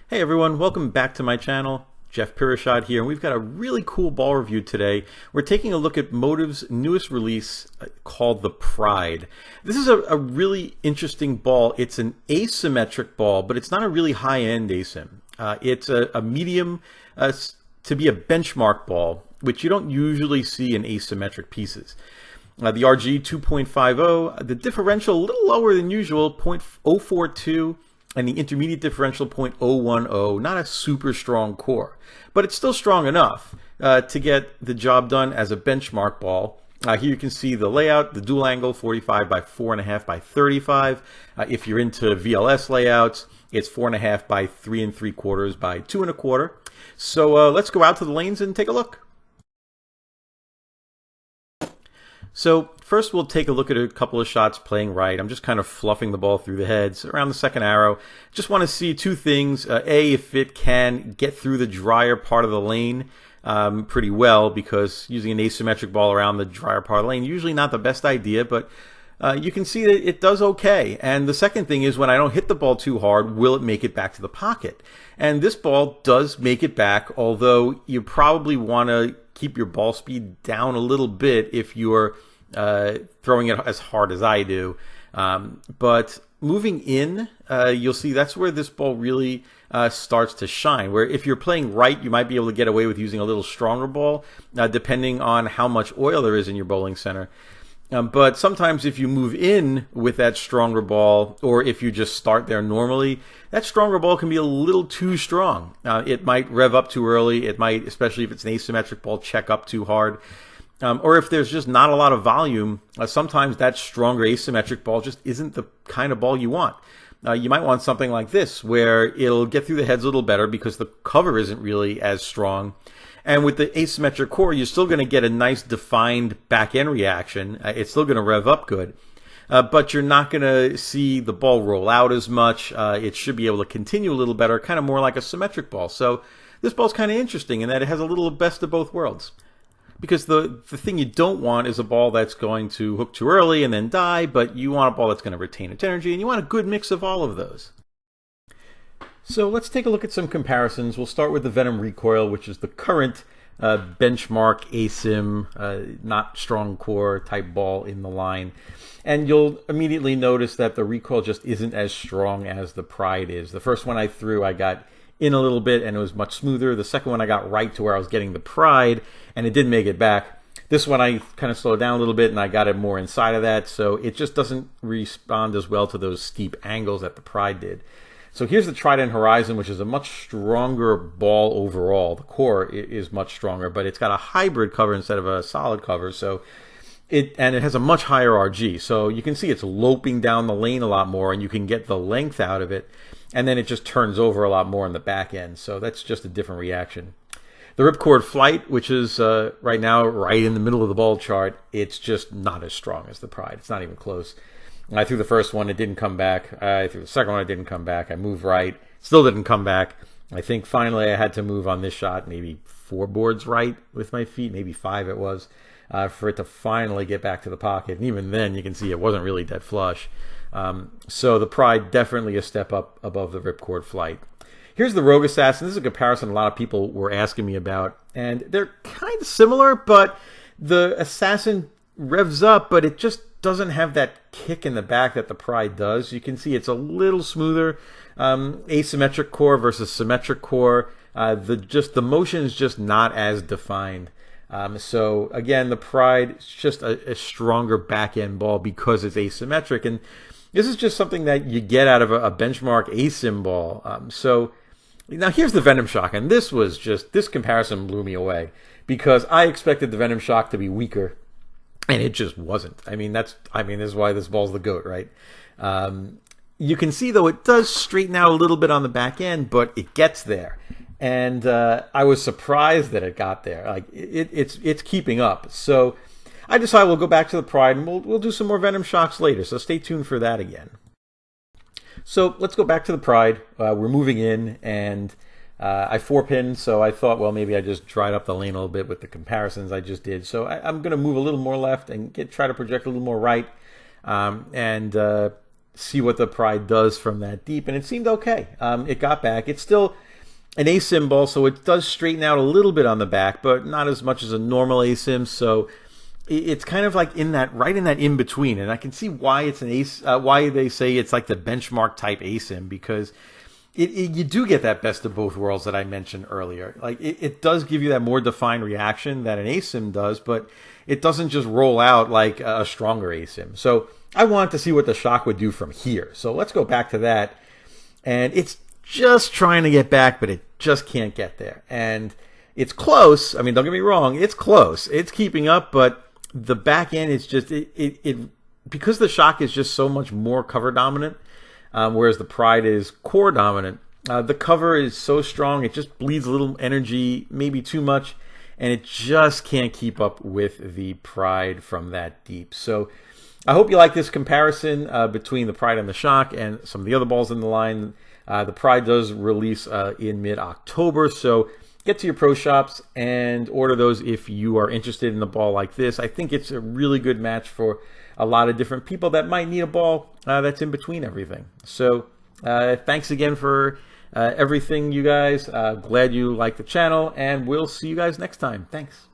Hey everyone, welcome back to my channel. Jeff Piroozshad here, and we've got a really cool ball review today. We're taking a look at MOTIV's newest release called the Pride. This is a really interesting ball. It's an asymmetric ball, but it's not a really high-end asym. It's a medium to be a benchmark ball, which you don't usually see in asymmetric pieces. The RG 2.50, the differential a little lower than usual, 0.042. And the intermediate differential 0.010, not a super strong core, but it's still strong enough to get the job done as a benchmark ball. Here you can see the layout, the dual angle 45 by 4.5 by 35. If you're into VLS layouts, it's 4.5 by 3 3/4 by 2 1/4. So let's go out to the lanes and take a look. So first we'll take a look at a couple of shots playing right. I'm just kind of fluffing the ball through the heads around the second arrow. Just want to see two things. A, if it can get through the drier part of the lane pretty well, because using an asymmetric ball around the drier part of the lane, usually not the best idea, but you can see that it does okay. And the second thing is, when I don't hit the ball too hard, will it make it back to the pocket? And this ball does make it back, although you probably want to keep your ball speed down a little bit if you're throwing it as hard as I do. But moving in, you'll see that's where this ball really starts to shine. Where if you're playing right, you might be able to get away with using a little stronger ball, depending on how much oil there is in your bowling center. But sometimes if you move in with that stronger ball, or if you just start there normally, that stronger ball can be a little too strong. It might rev up too early. It might, especially if it's an asymmetric ball, check up too hard. Or if there's just not a lot of volume, sometimes that stronger asymmetric ball just isn't the kind of ball you want. You might want something like this, where it'll get through the heads a little better because the cover isn't really as strong. And with the asymmetric core, you're still going to get a nice defined back end reaction. It's still going to rev up good. But you're not going to see the ball roll out as much. It should be able to continue a little better, kind of more like a symmetric ball. So this ball's kind of interesting in that it has a little best of both worlds. Because the thing you don't want is a ball that's going to hook too early and then die, but you want a ball that's going to retain its energy, and you want a good mix of all of those. So let's take a look at some comparisons. We'll start with the Venom Recoil, which is the current benchmark asym, not strong core type ball in the line. And you'll immediately notice that the Recoil just isn't as strong as the Pride is. The first one I threw, I got in a little bit and it was much smoother. The second one I got right to where I was getting the Pride, and it didn't make it back. This one I kind of slowed down a little bit and I got it more inside of that, so it just doesn't respond as well to those steep angles that the Pride did. So here's the Trident Horizon, which is a much stronger ball overall. The core is much stronger, but it's got a hybrid cover instead of a solid cover, so it has a much higher RG. So you can see it's loping down the lane a lot more, and you can get the length out of it, and then it just turns over a lot more in the back end. So that's just a different reaction. The Ripcord Flight, which is right now right in the middle of the ball chart, it's just not as strong as the Pride. It's not even close. I threw the first one, it didn't come back. I threw the second one, it didn't come back. I moved right, still didn't come back. I think finally I had to move on this shot maybe 4 boards right with my feet, maybe 5 it was, for it to finally get back to the pocket. And even then, you can see it wasn't really dead flush. So the Pride definitely a step up above the Ripcord Flight. Here's the Rogue Assassin. This is a comparison a lot of people were asking me about, and they're kind of similar, but the Assassin revs up, but it just doesn't have that kick in the back that the Pride does. You can see it's a little smoother. Asymmetric core versus symmetric core. The motion is just not as defined. So again, the Pride is just a stronger back end ball because it's asymmetric, and this is just something that you get out of a benchmark asym ball. So now here's the Venom Shock, and this comparison blew me away because I expected the Venom Shock to be weaker. And it just wasn't. I mean, this is why this ball's the GOAT, right? You can see, though, it does straighten out a little bit on the back end, but it gets there. And I was surprised that it got there. Like it's keeping up. So I decided we'll go back to the Pride, and we'll do some more Venom Shocks later. So stay tuned for that again. So let's go back to the Pride. We're moving in, and I 4-pinned, so I thought, well, maybe I just dried up the lane a little bit with the comparisons I just did. So I'm going to move a little more left and try to project a little more right, and see what the Pride does from that deep, and it seemed okay. It got back. It's still an asym ball, so it does straighten out a little bit on the back, but not as much as a normal asym. So it's kind of like right in that in between, and I can see why it's an why they say it's like the benchmark type asym, because you do get that best of both worlds that I mentioned earlier. Like it does give you that more defined reaction that an asym does, but it doesn't just roll out like a stronger asym. So I wanted to see what the shock would do from here. So let's go back to that. And it's just trying to get back, but it just can't get there. And it's close. I mean, don't get me wrong, it's close. It's keeping up, but the back end is just, because the shock is just so much more cover dominant, whereas the Pride is core dominant. The cover is so strong, it just bleeds a little energy, maybe too much, and it just can't keep up with the Pride from that deep. So I hope you like this comparison between the Pride and the shock and some of the other balls in the line. The Pride does release in mid-October, so get to your pro shops and order those if you are interested in a ball like this. I think it's a really good match for a lot of different people that might need a ball that's in between everything. So thanks again for everything, you guys. Glad you like the channel, and we'll see you guys next time. Thanks.